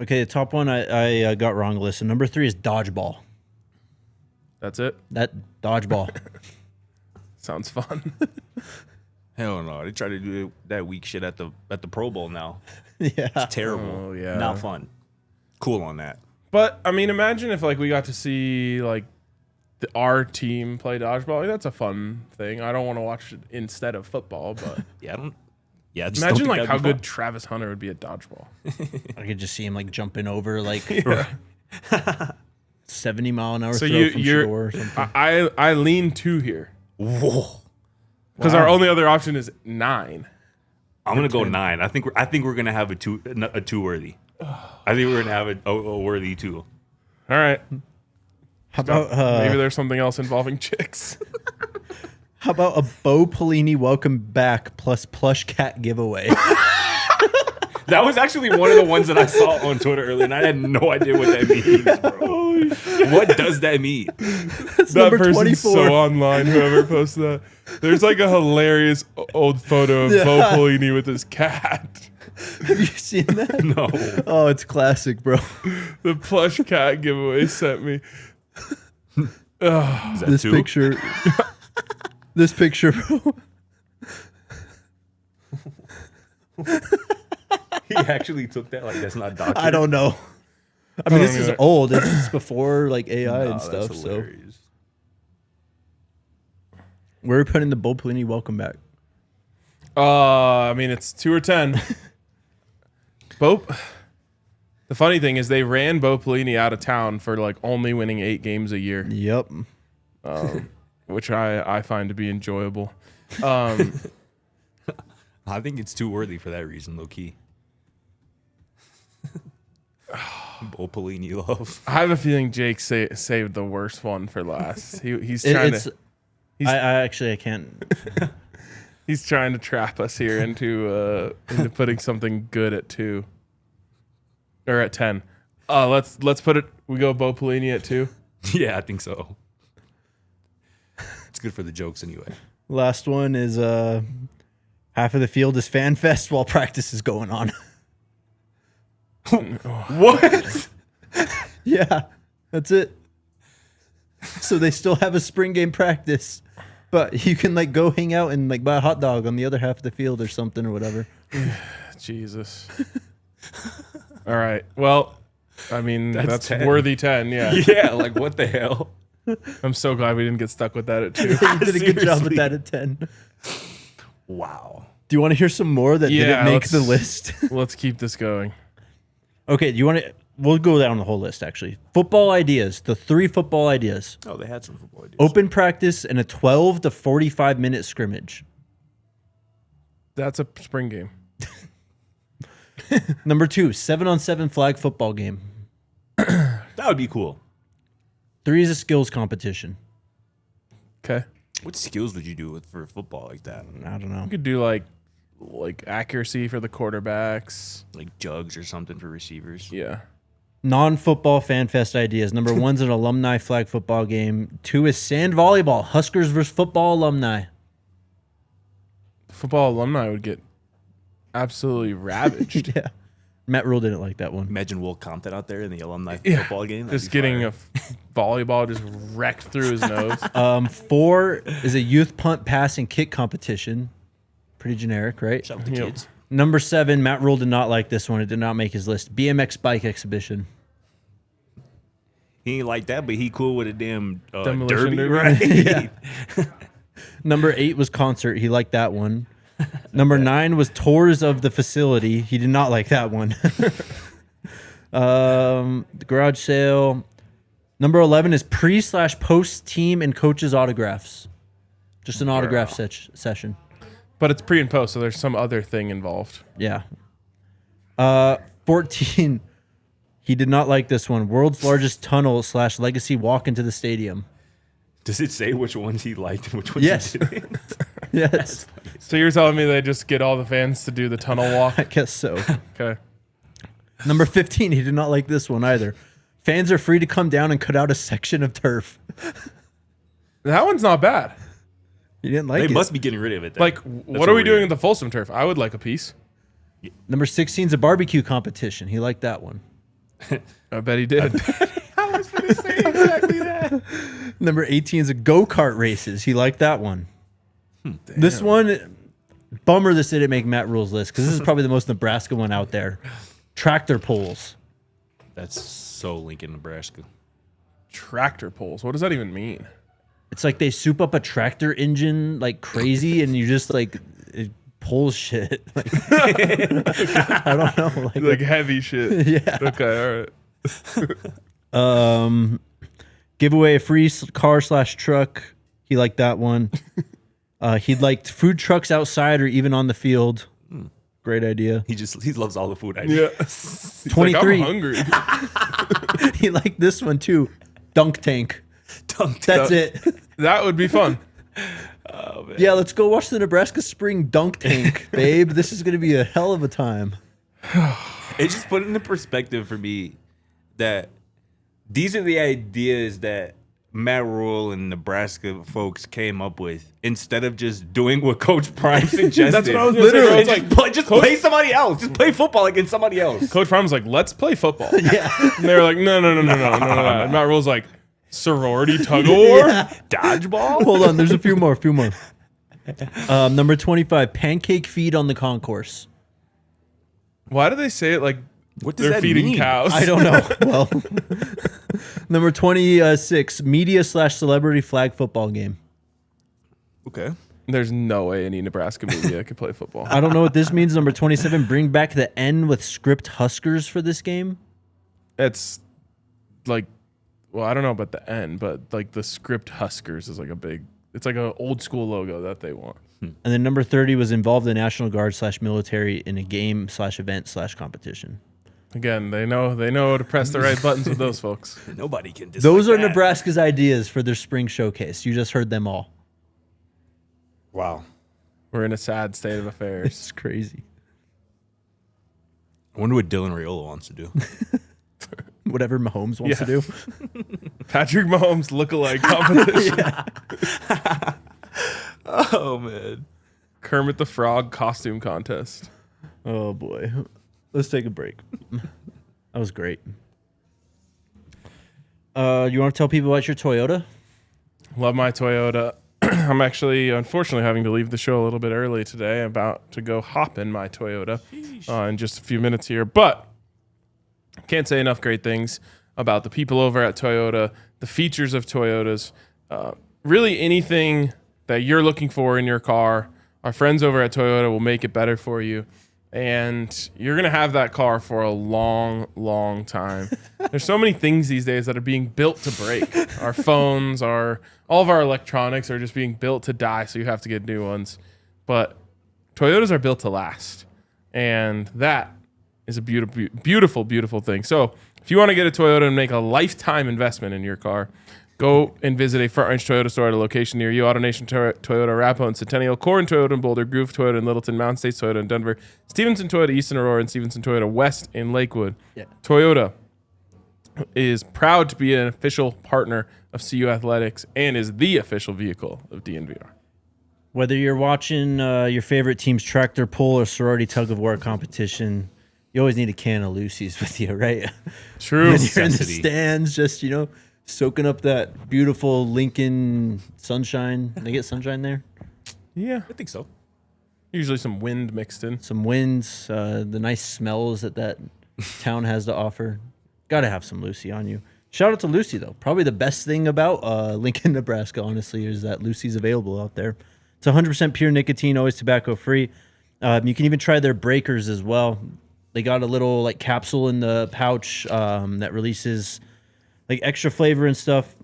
okay. The top one I got wrong. Listen, number 3 is dodgeball. That's it. That dodgeball. Sounds fun. Hell no. They try to do that weak shit at the Pro Bowl now. Yeah. Terrible. Oh, yeah. Not fun. Cool on that. But I mean, imagine if like we got to see like our team play dodgeball. Like, that's a fun thing. I don't want to watch it instead of football, but Yeah, I don't. Yeah, I just imagine don't like think how that'd be good Travis Hunter would be at dodgeball. I could just see him like jumping over like Yeah. 70-mile-an-hour So throw from you're Shedeur or something. I lean 2 here fun. Whoa. because our only other option is 9. I'm gonna go 9. I think we're gonna have a two worthy. I think we're gonna have a worthy 2. All right. How about Maybe there's something else involving chicks. how about a Bo Pelini welcome back plus plush cat giveaway? That was actually one of the ones that I saw on Twitter earlier, and I had no idea what that means, bro. What does that mean? That's That number person's 24. so online. Whoever posted that. There's like a hilarious old photo of Bo Pelini with his cat. Have you seen that? No. Oh, it's classic, bro. The plush cat giveaway sent me. Is that This 2? picture. This picture, bro. He actually took that like that's not documented. I don't know. I mean, this is either. old. This is before like AI and That's stuff. So hilarious. where are we putting the Bo Pelini welcome back? I mean, it's 2 or 10. Bo. The funny thing is, they ran Bo Pelini out of town for like only winning 8 games a year, Yep. which I find to be enjoyable. I think it's too worthy for that reason, low key. Bo Pelini love. I have a feeling Jake saved the worst one for last. He's trying It's. to I can't. he's trying to trap us here into putting something good at 2 or at 10. Let's put it. We go Bo Pelini at 2. Yeah, I think so. It's good for the jokes anyway. Last one is half of the field is fan fest while practice is going on. What? Yeah, that's it. So they still have a spring game practice, but you can like go hang out and like buy a hot dog on the other half of the field or something or whatever. Jesus. All right. Well, I mean, that's 10. worthy 10. Yeah. Yeah, like what the hell? I'm so glad we didn't get stuck with that at 2. You did a good job with Seriously. that at 10. Wow. Do you want to hear some more that didn't make the list? Let's keep this going. Okay, do you want to? We'll go down the whole list actually. Football ideas. The 3 football ideas. Oh, they had some football ideas. Open practice and a 12 to 45 minute scrimmage. That's a spring game. Number 2, 7-on-7 flag football game. That would be cool. 3 is a skills competition. Okay. What skills would you do for football like that? I don't know. You could do like accuracy for the quarterbacks. Like jugs or something for receivers? Yeah. Non-football fan fest ideas. Number 1's an alumni flag football game. 2 is sand volleyball. Huskers versus football alumni. Football alumni would get absolutely ravaged. Yeah. Matt Rhule didn't like that one. Imagine Will Compton out there in the alumni Yeah. football game. That'd Just be getting fire. a volleyball just wrecked through his nose. 4 is a youth punt, pass, and kick competition. Pretty generic, right? Shout out the Yep. kids. Number 7, Matt Rhule did not like this one. It did not make his list. BMX bike exhibition. He ain't like that, but he cool with a damn Demolition derby, derby. right? Yeah. Number 8 was concert. He liked that one. Number 9 was tours of the facility. He did not like that one. The garage sale. Number 11 is pre/post team and coaches autographs. Just an autograph session. But it's pre and post, so there's some other thing involved. Yeah. 14. He did not like this one. World's largest tunnel / legacy walk into the stadium. Does it say which ones he liked and which ones Yes. he didn't? Yes. So you're telling me they just get all the fans to do the tunnel walk? I guess so. Okay. Number 15. He did not like this one either. Fans are free to come down and cut out a section of turf. That one's not bad. He didn't like They it. must be getting rid of it then. Like, That's what are we doing weird. at the Folsom turf? I would like a piece. Number 16 is a barbecue competition. He liked that one. I bet he did. I was going to say exactly that. Number 18 is a go-kart races. He liked that one. This one, bummer this didn't make Matt Rhule's list because this is probably the most Nebraska one out there. Tractor pulls. That's so Lincoln, Nebraska. Tractor pulls. What does that even mean? It's like they soup up a tractor engine like crazy and you just like it pulls shit. Like, I don't know. Like heavy shit. Yeah. Okay, all right. Give away a free car / truck. He liked that one. He liked food trucks outside or even on the field. Great idea. He loves all the food I do. Yeah. He's 23. Like, I'm hungry. He liked this one too. Dunk tank. Dunk That's it. That would be fun. Oh, man. Yeah, let's go watch the Nebraska Spring Dunk Tank, babe. This is going to be a hell of a time. It just put into perspective for me that these are the ideas that Matt Rhule and Nebraska folks came up with instead of just doing what Coach Prime suggested. That's what I was gonna say, bro. Literally, It's just play somebody else. Just play football against somebody else. Coach Prime was like, let's play football. Yeah. And they were like, no. And Matt Rule's like, sorority tug of war? Dodgeball? Hold on, there's a few more. Number 25, pancake feed on the concourse. Why do they say it like What does they're that feeding mean? cows? I don't know. Well, number 26, media / celebrity flag football game. Okay. There's no way any Nebraska media could play football. I don't know what this means. Number 27, bring back the N with script Huskers for this game. It's like, well, I don't know about the N, but like the script Huskers is like it's like an old school logo that they want. And then number 30 was involved in National Guard / military in a game / event / competition. Again, they know to press the right buttons with those folks. Nobody can dislike Those are that. Nebraska's ideas for their spring showcase. You just heard them all. Wow. We're in a sad state of affairs. It's crazy. I wonder what Dylan Raiola wants to do. Whatever Mahomes wants Yeah. to do. Patrick Mahomes lookalike competition. Oh, man. Kermit the Frog costume contest. Oh boy. Let's take a break. That was great. You want to tell people about your Toyota? Love my Toyota. I'm actually, unfortunately, having to leave the show a little bit early today. I'm about to go hop in my Toyota in just a few minutes here. But can't say enough great things about the people over at Toyota, the features of Toyotas, really anything that you're looking for in your car. Our friends over at Toyota will make it better for you. And you're going to have that car for a long, long time. There's so many things these days that are being built to break. Our phones, all of our electronics are just being built to die, so you have to get new ones. But Toyotas are built to last. And that is a beautiful, beautiful, beautiful thing. So if you want to get a Toyota and make a lifetime investment in your car, go and visit a Front Range Toyota store at a location near you. AutoNation Toyota, Arapahoe and Centennial, Corrin Toyota in Boulder, Groove Toyota in Littleton, Mountain States Toyota in Denver, Stevenson Toyota East in Aurora, and Stevenson Toyota West in Lakewood. Yeah. Toyota is proud to be an official partner of CU Athletics and is the official vehicle of DNVR. Whether you're watching your favorite team's tractor pull or sorority tug of war competition, you always need a can of Lucy's with you, right? True. When you're in the stands, just, soaking up that beautiful Lincoln sunshine. They get sunshine there? Yeah. I think so. Usually some wind mixed in. Some winds, the nice smells that town has to offer. Got to have some Lucy on you. Shout out to Lucy, though. Probably the best thing about Lincoln, Nebraska, honestly, is that Lucy's available out there. It's 100% pure nicotine, always tobacco-free. You can even try their breakers as well. They got a little capsule in the pouch that releases extra flavor and stuff.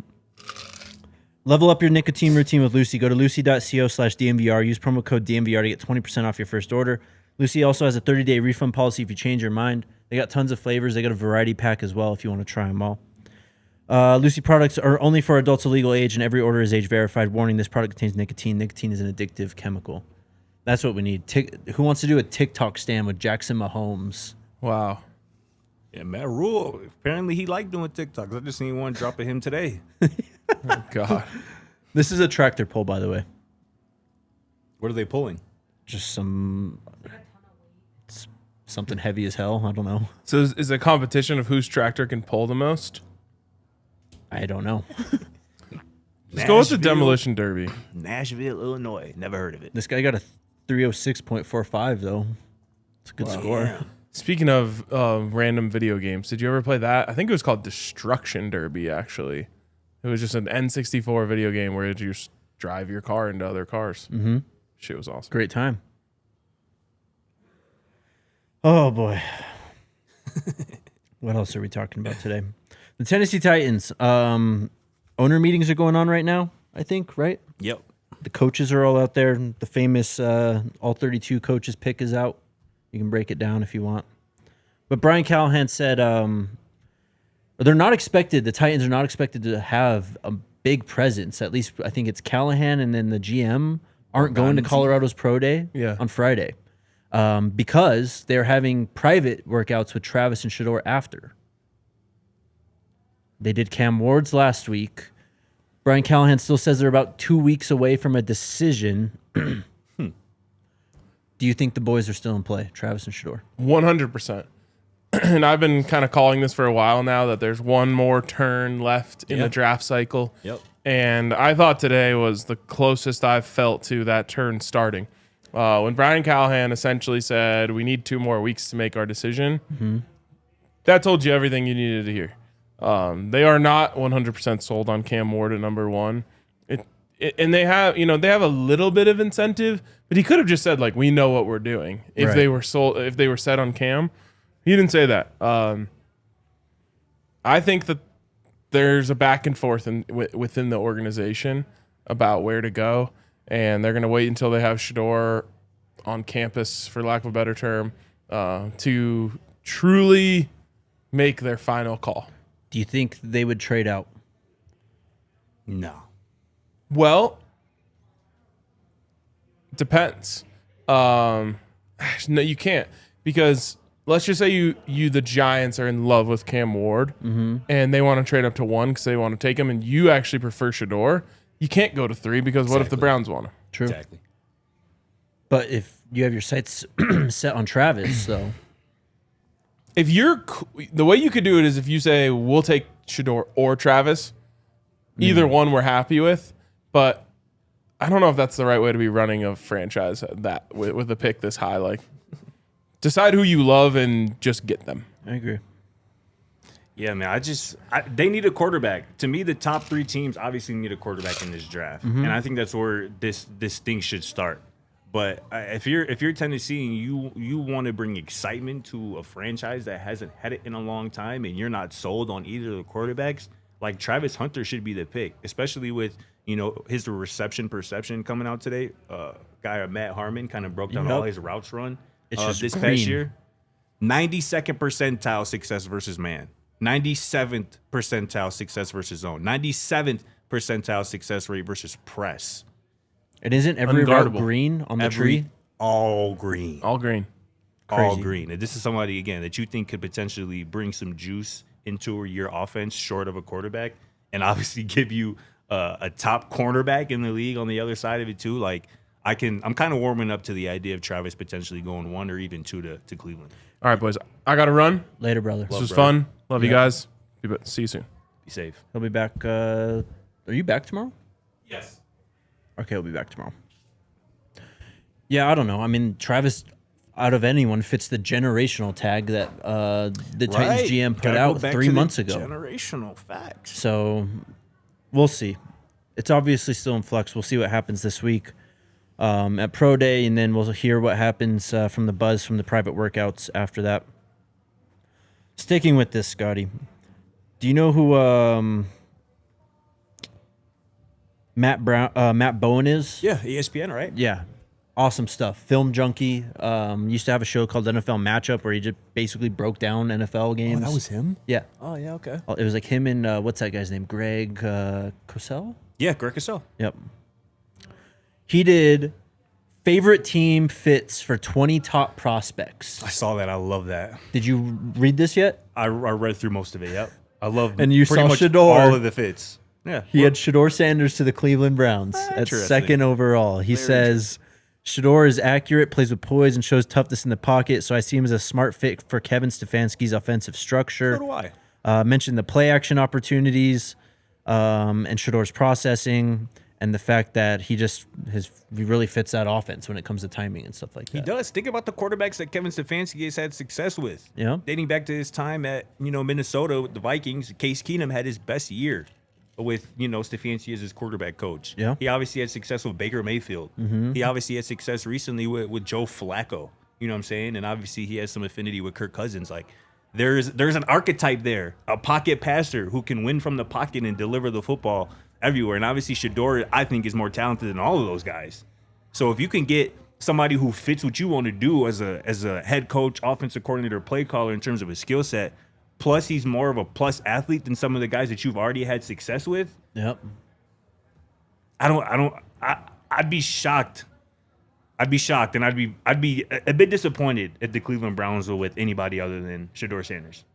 Level up your nicotine routine with Lucy. Go to lucy.co/DNVR. Use promo code DNVR to get 20% off your first order. Lucy also has a 30-day refund policy if you change your mind. They got tons of flavors. They got a variety pack as well if you want to try them all. Lucy products are only for adults of legal age, and every order is age verified. Warning, this product contains nicotine. Nicotine is an addictive chemical. That's what we need. Who wants to do a TikTok stand with Jackson Mahomes? Wow. Yeah, Matt Rhule. Apparently, he liked doing TikToks. I just seen one drop of him today. Oh, God. This is a tractor pull, by the way. What are they pulling? Just something heavy as hell. I don't know. So is it a competition of whose tractor can pull the most? I don't know. Let's go with the demolition derby. Nashville, Illinois. Never heard of it. This guy got a 306.45, though. It's a good score. Yeah. Speaking of random video games, did you ever play that? I think it was called Destruction Derby, actually. It was just an N64 video game where you just drive your car into other cars. Mm-hmm. Shit was awesome. Great time. Oh, boy. What else are we talking about today? The Tennessee Titans. Owner meetings are going on right now, I think, right? Yep. The coaches are all out there. The famous all 32 coaches pick is out. You can break it down if you want. But Brian Callahan said they're not expected, the Titans are not expected to have a big presence. At least I think it's Callahan and then the GM aren't going to Colorado's Pro Day on Friday because they're having private workouts with Travis and Shedeur after. They did Cam Ward's last week. Brian Callahan still says they're about 2 weeks away from a decision. Do you think the boys are still in play, Travis and Shedeur? 100%. And I've been kind of calling this for a while now that there's one more turn left in the draft cycle. Yep. And I thought today was the closest I've felt to that turn starting. When Brian Callahan essentially said, we need 2 more weeks to make our decision, that told you everything you needed to hear. They are not 100% sold on Cam Ward at number 1. And they have a little bit of incentive, but he could have just said, we know what we're doing. If they were sold, if they were set on Cam, he didn't say that. I think that there's a back and forth within the organization about where to go, and they're going to wait until they have Shedeur on campus, for lack of a better term, to truly make their final call. Do you think they would trade out? No. Well, depends. No, you can't, because let's just say you the Giants are in love with Cam Ward and they want to trade up to 1 because they want to take him, and you actually prefer Shedeur. You can't go to 3 because what if the Browns want him? True. Exactly. But if you have your sights set on Travis, though. If the way you could do it is if you say we'll take Shedeur or Travis. Either one we're happy with, but I don't know if that's the right way to be running a franchise that with a pick this high. Like, decide who you love and just get them. I agree. Yeah, man. They need a quarterback. To me, the top 3 teams obviously need a quarterback in this draft, and I think that's where this thing should start. But if you're Tennessee and you want to bring excitement to a franchise that hasn't had it in a long time, and you're not sold on either of the quarterbacks, like Travis Hunter should be the pick, especially with his reception perception coming out today. Guy Matt Harmon kind of broke down all his routes run this past year. 92nd percentile success versus man. 97th percentile success versus zone. 97th percentile success rate versus press. And isn't every route Unguardable. green on the tree? All green. All green. All Crazy. green. And this is somebody, again, that you think could potentially bring some juice into your offense short of a quarterback and obviously give you a top cornerback in the league on the other side of it too. Like, I'm kind of warming up to the idea of Travis potentially going 1 or even 2 to Cleveland. All right, boys. I got to run. Later, brother. This was fun. Love you guys. See you soon. Be safe. He'll be back. Are you back tomorrow? Yes. Okay, we'll be back tomorrow. Yeah, I don't know. I mean, Travis, out of anyone, fits the generational tag that the Titans GM put Gotta go out back 3 to the months ago. Generational facts. So we'll see. It's obviously still in flux. We'll see what happens this week at Pro Day, and then we'll hear what happens from the buzz from the private workouts after that. Sticking with this, Scotty, do you know who Matt Bowen is? Yeah, ESPN, right? Yeah. Awesome stuff. Film junkie. Used to have a show called NFL Matchup where he just basically broke down NFL games. Oh, that was him? Yeah. Oh, yeah, okay. It was like him and what's that guy's name? Greg Cosell? Yeah, Greg Cosell. Yep. He did favorite team fits for 20 top prospects. I saw that. I love that. Did you read this yet? I read through most of it, yep. I love And you pretty saw much Shedeur. all of the fits. Yeah. He had Shedeur Sanders to the Cleveland Browns at Interesting. 2nd overall. He says, Shedeur is accurate, plays with poise, and shows toughness in the pocket, so I see him as a smart fit for Kevin Stefanski's offensive structure. So do I. Mentioned the play action opportunities and Shedeur's processing and the fact that he really fits that offense when it comes to timing and stuff like that. He does. Think about the quarterbacks that Kevin Stefanski has had success with. Yeah. Dating back to his time at, Minnesota with the Vikings, Case Keenum had his best year with, Stefanski as his quarterback coach. Yeah. He obviously had success with Baker Mayfield. Mm-hmm. He obviously had success recently with Joe Flacco. You know what I'm saying? And obviously he has some affinity with Kirk Cousins. Like, there's an archetype there, a pocket passer who can win from the pocket and deliver the football everywhere. And obviously Shedeur, I think, is more talented than all of those guys. So if you can get somebody who fits what you want to do as a head coach, offensive coordinator, play caller in terms of his skill set, plus he's more of a plus athlete than some of the guys that you've already had success with. Yep. I'd be shocked. I'd be shocked, and I'd be a bit disappointed if the Cleveland Browns were with anybody other than Shedeur Sanders.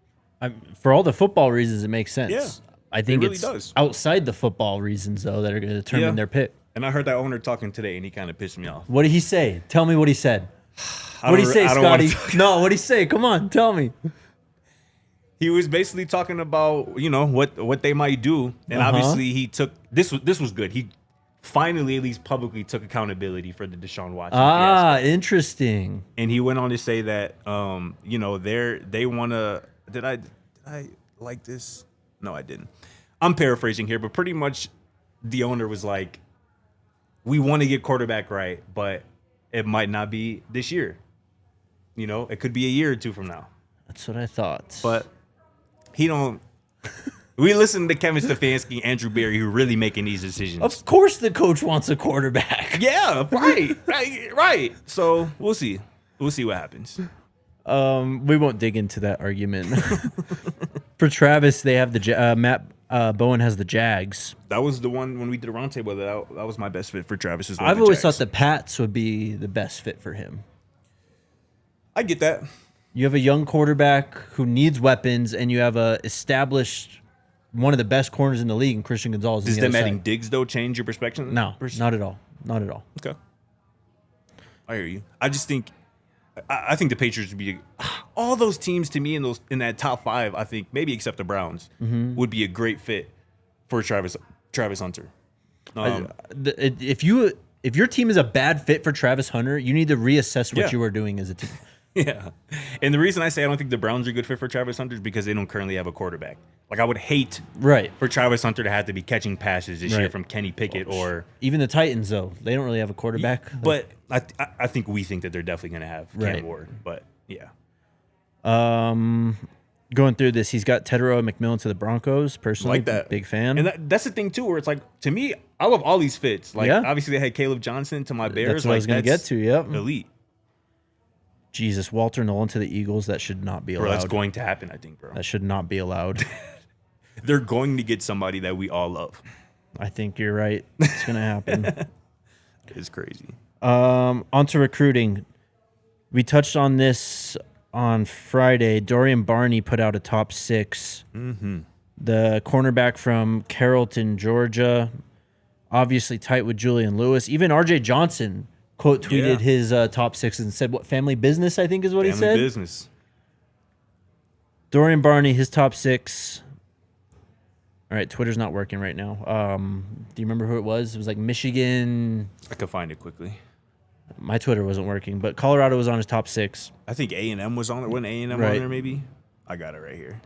For all the football reasons, it makes sense. Yeah, I think it really it's does. outside the football reasons, though, that are going to determine their pick. And I heard that owner talking today, and he kind of pissed me off. What did he say? Tell me what he said. What did he say, Scotty? No, what did he say? Come on, tell me. He was basically talking about, what they might do, and obviously he took this was good. He finally at least publicly took accountability for the Deshaun Watson fiasco. Interesting. And he went on to say that they want to. Did I like this? No, I didn't. I'm paraphrasing here, but pretty much the owner was like, we want to get quarterback right, but it might not be this year. It could be a year or two from now. That's what I thought. But he don't. We listen to Kevin Stefanski, Andrew Berry, who really making these decisions. Of course the coach wants a quarterback. Yeah, right. So we'll see. We'll see what happens. We won't dig into that argument. For Travis, they have the Matt Bowen has the Jags. That was the one when we did a roundtable. That was my best fit for Travis as well. I've always thought the Pats would be the best fit for him. I get that. You have a young quarterback who needs weapons, and you have a established one of the best corners in the league in Christian Gonzalez. Does them adding Diggs though change your perspective? No, not at all. Not at all. Okay, I hear you. I just think, I think the Patriots would be all those teams to me in that top 5, I think maybe except the Browns would be a great fit for Travis Hunter. If your team is a bad fit for Travis Hunter, you need to reassess what you are doing as a team. Yeah. And the reason I say I don't think the Browns are a good fit for Travis Hunter is because they don't currently have a quarterback. Like, I would hate for Travis Hunter to have to be catching passes this year from Kenny Pickett or... Even the Titans, though. They don't really have a quarterback. But I think we think that they're definitely going to have Cam Ward. But, yeah. Going through this, he's got Tedero McMillan to the Broncos. Personally, like that. Big fan. And that's the thing, too, where it's like, to me, I love all these fits. Like, obviously, they had Caleb Johnson to my Bears. That's what I was going to get to, yep. Elite. Jesus, Walter Nolan to the Eagles. That should not be allowed. Bro, that's going to happen, I think, bro. That should not be allowed. They're going to get somebody that we all love. I think you're right. It's going to happen. It's crazy. On to recruiting. We touched on this on Friday. Dorian Barney put out a top 6. Mm-hmm. The cornerback from Carrollton, Georgia. Obviously tight with Julian Lewis. Even RJ Johnson quote tweeted his top 6 and said, what, family business, I think is what he said. Family business. Dorian Barney, his top 6. All right, Twitter's not working right now. Do you remember who it was? It was like Michigan. I could find it quickly. My Twitter wasn't working, but Colorado was on his top 6. I think A&M was on there. Wasn't A&M on there, maybe? I got it right here.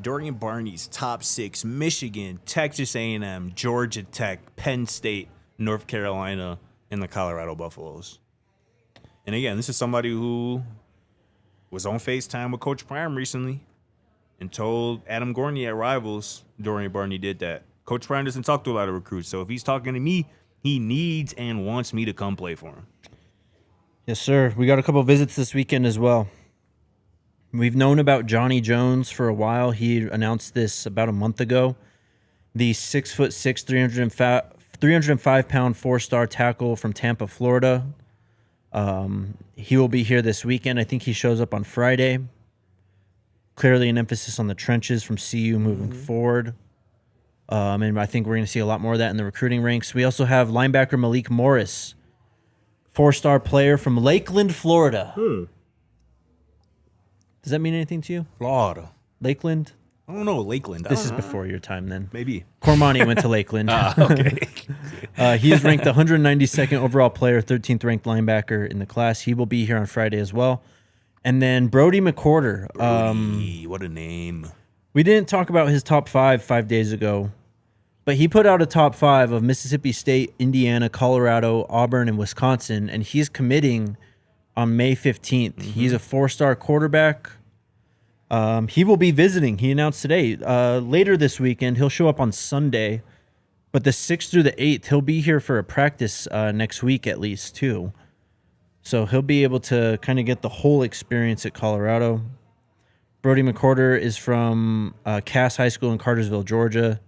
Dorian Barney's top 6: Michigan, Texas A&M, Georgia Tech, Penn State, North Carolina, and the Colorado Buffaloes. And again, this is somebody who was on FaceTime with Coach Prime recently and told Adam Gorney at Rivals Dorian Barney did that. Coach Prime doesn't talk to a lot of recruits, so if he's talking to me, he needs and wants me to come play for him. Yes, sir. We got a couple visits this weekend as well. We've known about Johnny Jones for a while. He announced this about a month ago. The 6'6", 305-pound 4-star tackle from Tampa, Florida. He will be here this weekend. I think he shows up on Friday. Clearly an emphasis on the trenches from CU moving forward. And I think we're going to see a lot more of that in the recruiting ranks. We also have linebacker Malik Morris, 4-star player from Lakeland, Florida. Does that mean anything to you? Florida. Lakeland? I don't know, Lakeland. This is before your time then. Maybe. Cormani went to Lakeland. Okay. He is ranked 192nd overall player, 13th ranked linebacker in the class. He will be here on Friday as well. And then Brody McWhorter. Brody, what a name. We didn't talk about his top 5 days ago, but he put out a top 5 of Mississippi State, Indiana, Colorado, Auburn, and Wisconsin, and he's committing on May 15th. He's a 4-star quarterback. He will be visiting. He announced today. Later this weekend, he'll show up on Sunday, but the 6th through the 8th, he'll be here for a practice next week at least, too. So he'll be able to kind of get the whole experience at Colorado. Brody McWhorter is from Cass High School in Cartersville, Georgia.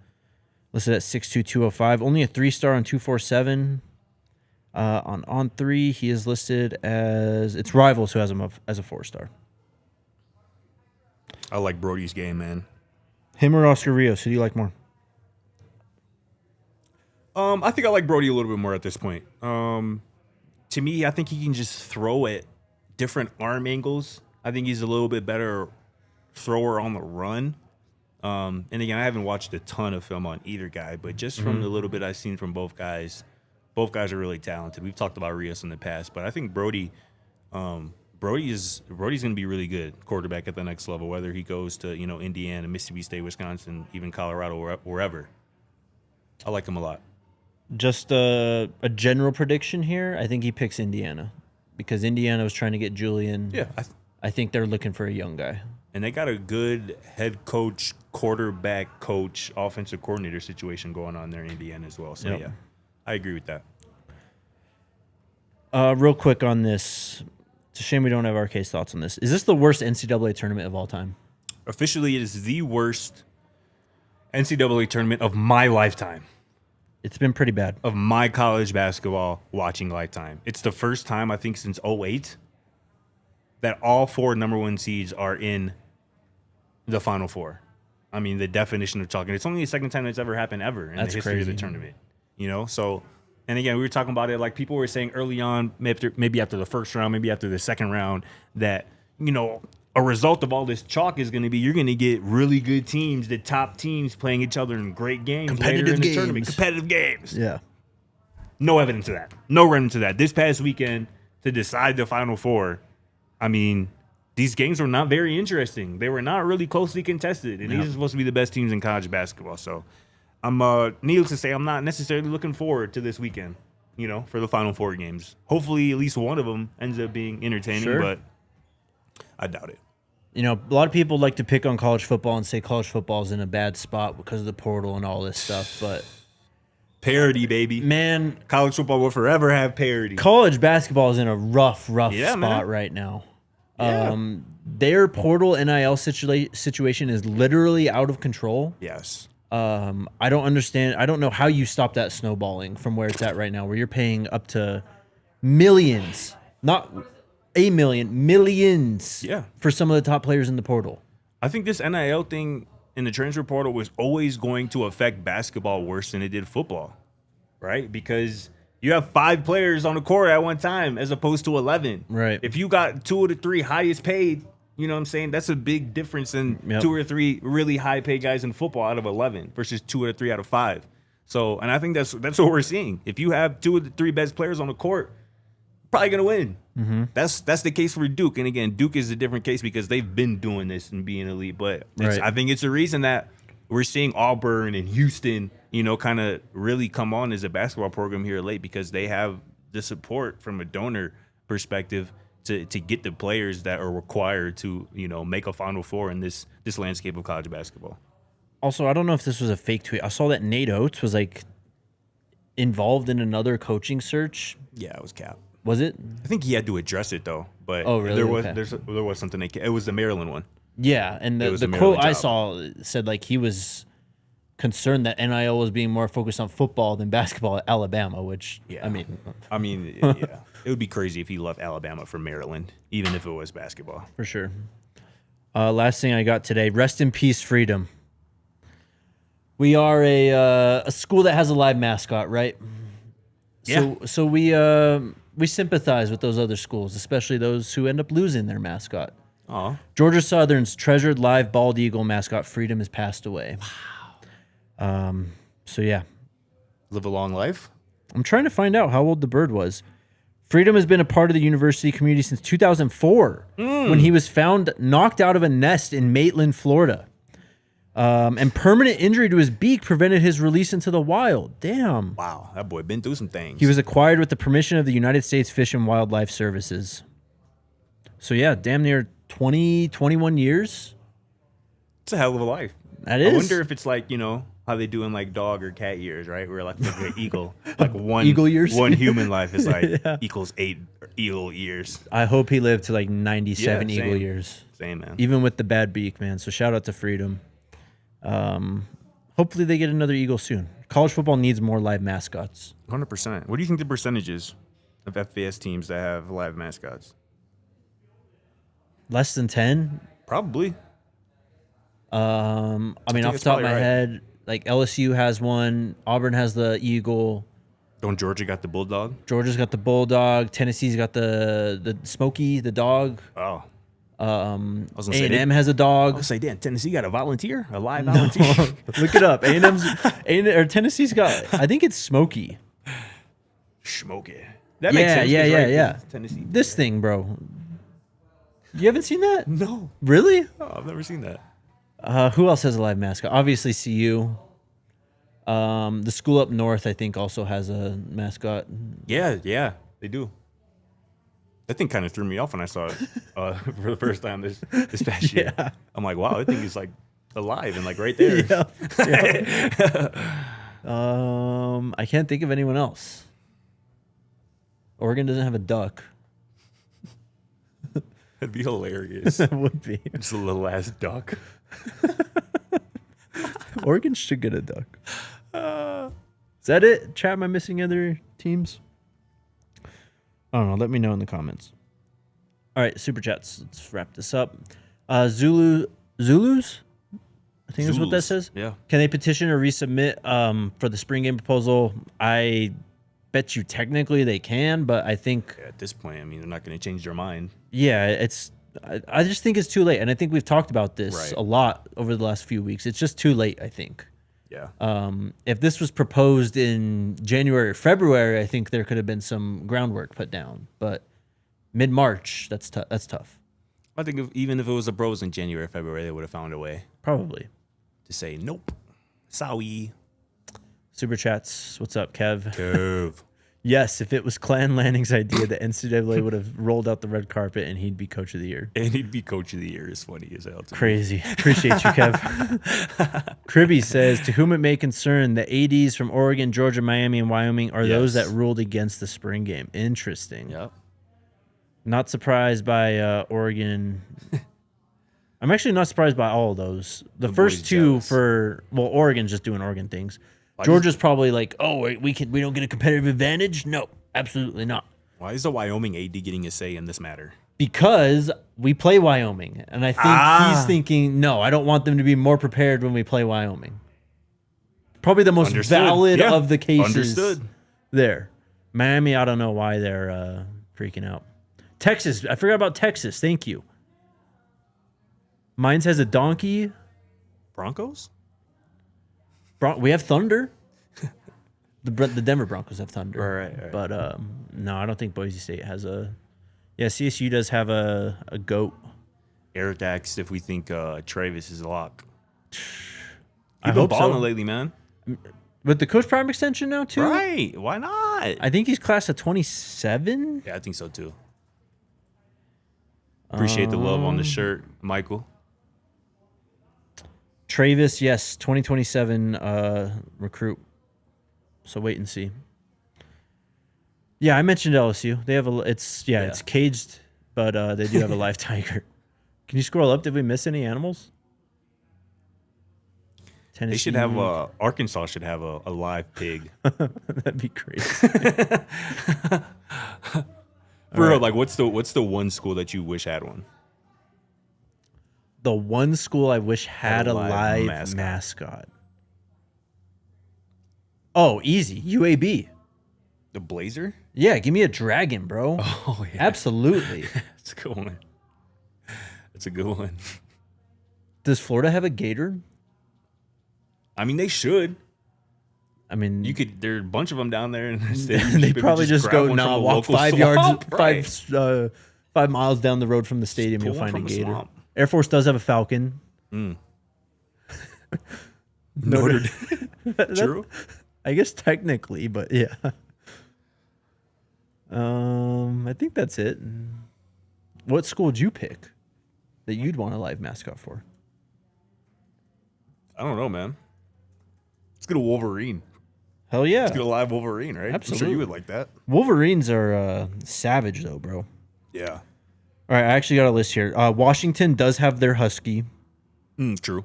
Listed at 6'2", 205. Only a 3-star on 247. On 3, he is listed as... It's Rivals who has him as a 4-star. I like Brody's game, man. Him or Oscar Rios? Who do you like more? I think I like Brody a little bit more at this point. To me, I think he can just throw at different arm angles. I think he's a little bit better thrower on the run. And again, I haven't watched a ton of film on either guy, but just from the little bit I've seen from both guys are really talented. We've talked about Rios in the past, but I think Brody's going to be really good quarterback at the next level, whether he goes to, Indiana, Mississippi State, Wisconsin, even Colorado, or wherever. I like him a lot. Just a general prediction here. I think he picks Indiana because Indiana was trying to get Julian. Yeah. I think they're looking for a young guy. And they got a good head coach, quarterback coach, offensive coordinator situation going on there in Indiana as well. So, yeah, I agree with that. Real quick on this. It's a shame we don't have RK's thoughts on this. Is this the worst NCAA tournament of all time? Officially, it is the worst NCAA tournament of my lifetime. It's been pretty bad. Of my college basketball watching lifetime. It's the first time, I think, since 2008 that all 4 number 1 seeds are in the Final Four. I mean, the definition of talking. It's only the second time that's ever happened ever in the history of the tournament. So, And again, we were talking about it. Like people were saying early on, maybe after the first round, maybe after the second round, that a result of all this chalk is going to be you're going to get really good teams, the top teams playing each other in great games, Competitive later in games. the tournament, competitive games. Yeah. No evidence of that. No evidence of that. This past weekend to decide the Final Four, I mean, these games were not very interesting. They were not really closely contested, and these are supposed to be the best teams in college basketball. So, needless to say, I'm not necessarily looking forward to this weekend, for the Final Four games. Hopefully, at least one of them ends up being entertaining, but I doubt it. A lot of people like to pick on college football and say college football is in a bad spot because of the portal and all this stuff, but parity, baby. Man, college football will forever have parity. College basketball is in a rough spot right now. Yeah. Their portal NIL situation is literally out of control. Yes. I don't understand. I don't know how you stop that snowballing from where it's at right now, where you're paying up to millions, not a million, millions for some of the top players in the portal. I think this NIL thing in the transfer portal was always going to affect basketball worse than it did football, right? Because you have 5 players on the court at one time as opposed to 11. Right. If you got 2 of the 3 highest paid, you know what I'm saying? That's a big difference in 2 or 3 really high paid guys in football out of 11 versus 2 or 3 out of 5. So, and I think that's what we're seeing. If you have 2 of the 3 best players on the court, probably gonna win. Mm-hmm. That's the case for Duke. And again, Duke is a different case because they've been doing this and being elite. But I think it's a reason that we're seeing Auburn and Houston, kind of really come on as a basketball program here late because they have the support from a donor perspective to get the players that are required to, make a Final Four in this landscape of college basketball. Also, I don't know if this was a fake tweet. I saw that Nate Oates was involved in another coaching search. Yeah, it was cap. Was it? I think he had to address it though. But really? there was something. It was the Maryland one. Yeah, and the quote I saw said he was concerned that NIL was being more focused on football than basketball at Alabama, which I mean, it would be crazy if he left Alabama for Maryland, even if it was basketball. For sure. Last thing I got today: rest in peace, Freedom. We are a school that has a live mascot, right? Yeah. So we sympathize with those other schools, especially those who end up losing their mascot. Aw. Georgia Southern's treasured live bald eagle mascot Freedom has passed away. Wow. So yeah. Live a long life? I'm trying to find out how old the bird was. Freedom has been a part of the university community since 2004 when he was found knocked out of a nest in Maitland, Florida. And permanent injury to his beak prevented his release into the wild. Damn. Wow, that boy been through some things. He was acquired with the permission of the United States Fish and Wildlife Services. So yeah, damn near 21 years. It's a hell of a life. That is. I wonder if it's how they do in dog or cat years, right? Where like an eagle, one eagle years? one human life is equals 8 eagle years. I hope he lived to 97 Yeah, eagle same. years. Same, man. Even with the bad beak, man. So shout out to Freedom. Hopefully they get another eagle soon. College football needs more live mascots. 100%. What do you think the percentages of FBS teams that have live mascots? Less than 10? Probably. I mean, off the top of probably my right. head, LSU has one. Auburn has the eagle. Don't Georgia got the bulldog? Georgia's got the bulldog. Tennessee's got the Smokey, the dog. Oh. I was gonna say, A&M has a dog. I was say, damn, Tennessee got a volunteer, a live volunteer. Look it up. Tennessee's got. I think it's Smokey. Smokey. That makes sense. Yeah. Tennessee. This thing, bro. You haven't seen that? No. Really? Oh, I've never seen that. Who else has a live mascot? Obviously, CU. The school up north, I think, also has a mascot. Yeah, they do. That thing kind of threw me off when I saw it for the first time this past year. Yeah. I'm like, wow, that thing is alive and right there. Yeah. I can't think of anyone else. Oregon doesn't have a duck. That'd be hilarious. That would be. Just a little ass duck. Oregon should get a duck. Is that it? Chat, am I missing other teams? I don't know. Let me know in the comments. All right, super chats. Let's wrap this up. Zulus? I think that's what that says. Yeah. Can they petition or resubmit for the spring game proposal? I bet you technically they can, but I think At this point, I mean, they're not going to change their mind. yeah, I just think it's too late, and I think we've talked about this Right. a lot over the last few weeks. It's just too late, I think. Yeah. If this was proposed in January or February, I think there could have been some groundwork put down. But mid-March, that's tough. I think even if it was the Bros in January, February, they would have found a way Probably. to say, nope. Sorry. Super chats. What's up, Kev? Kev. Yes, if it was Clan Lanning's idea, the NCAA would have rolled out the red carpet and he'd be coach of the year. And he'd be coach of the year. It's funny as hell. Crazy. Appreciate you, Kev. Cribby says, to whom it may concern, the ADs from Oregon, Georgia, Miami, and Wyoming are those that ruled against the spring game. Interesting. Yep. Not surprised by Oregon. I'm actually not surprised by all of those. The first two jealous. Oregon's just doing Oregon things. Georgia's probably like, oh, we don't get a competitive advantage. No, absolutely not. Why is the Wyoming AD getting a say in this matter? Because we play Wyoming, and I think he's thinking, no, I don't want them to be more prepared when we play Wyoming. Probably the most valid of the cases. There. Miami, I don't know why they're freaking out. Texas, I forgot about Texas. Thank you. Mine has a donkey. Broncos? We have Thunder. The Denver Broncos have Thunder. Right. But no, I don't think Boise State has a. Yeah, CSU does have a goat. Eric asked if we think Travis is a lock. I He's been hope balling so. lately, man. With the Coach Prime extension now too. Right? Why not? I think he's class of 27. Yeah, I think so too. Appreciate the love on the shirt, Michael. Travis, yes, 2027 recruit. So wait and see. Yeah, I mentioned LSU. They have it's caged, but they do have a live tiger. Can you scroll up? Did we miss any animals? Tennessee. They should have Arkansas should have a live pig. That'd be crazy. For real, like what's the one school that you wish had one? The one school I wish had a live mascot. Oh, easy. UAB. The Blazer? Yeah, give me a dragon, bro. Oh, yeah. Absolutely. That's a good one. That's a good one. Does Florida have a gator? I mean, they should. I mean, There are a bunch of them down there, and they probably just go, walk 5 yards, right. 5 miles down the road from the stadium, you'll find a gator. Swamp. Air Force does have a falcon. Notre True. I guess technically, but yeah. I think that's it. What school would you pick that you'd want a live mascot for? I don't know, man. Let's get a Wolverine. Hell yeah. Let's get a live Wolverine, right? Absolutely. I'm sure you would like that. Wolverines are savage, though, bro. Yeah. All right, I actually got a list here. Washington does have their husky. True.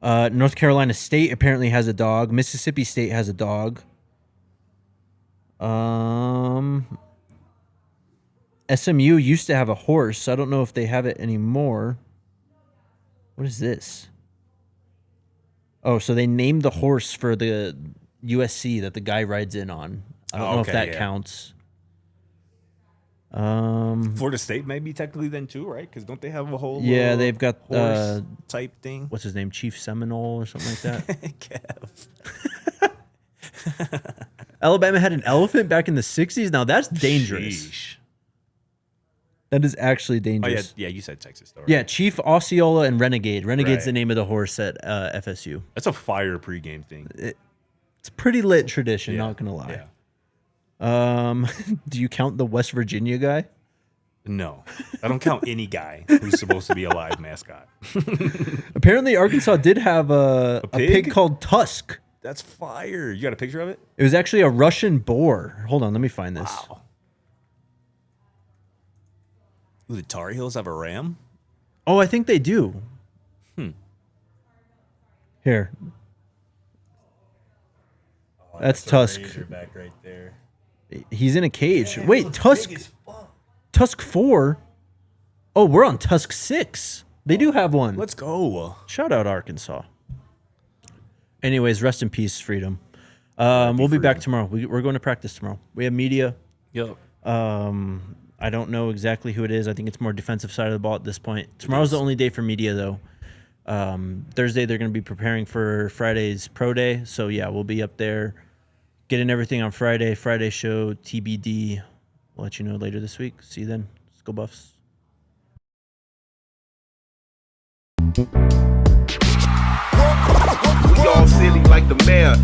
North Carolina State apparently has a dog. Mississippi State has a dog. SMU used to have a horse. I don't know if they have it anymore. What is this? Oh, so they named the horse for the USC that the guy rides in on. I don't know if that counts. Florida State maybe technically then too, right? Because don't they have a whole they've got horse type thing? What's his name? Chief Seminole or something like that. Kev. Alabama had an elephant back in the 60s. Now that's dangerous. Sheesh. That is actually Oh dangerous. yeah, you said Texas though. Right? Yeah, Chief Osceola and Renegade. Renegade's Right. the name of the horse at FSU. That's a fire pregame thing. It's a pretty lit tradition, not gonna lie. Yeah. Do you count the West Virginia guy? No, I don't count any guy who's supposed to be a live mascot. Apparently, Arkansas did have a pig called Tusk. That's fire. You got a picture of it? It was actually a Russian boar. Hold on, let me find this. Wow. Ooh, the Tar Heels have a ram? Oh, I think they do. Here. That's Tusk. Razorback right there. He's in a cage. Wait, Tusk. Tusk 4? Oh, we're on Tusk 6. They do have one. Let's go. Shout out Arkansas. Anyways, rest in peace, Freedom. We'll be back tomorrow. We're going to practice tomorrow. We have media. Yep. I don't know exactly who it is. I think it's more defensive side of the ball at this point. Tomorrow's the only day for media, though. Thursday, they're going to be preparing for Friday's pro day. So, yeah, we'll be up there getting everything on Friday. Friday show, TBD. We'll let you know later this week. See you then. Let's go Buffs. We all silly like the mayor.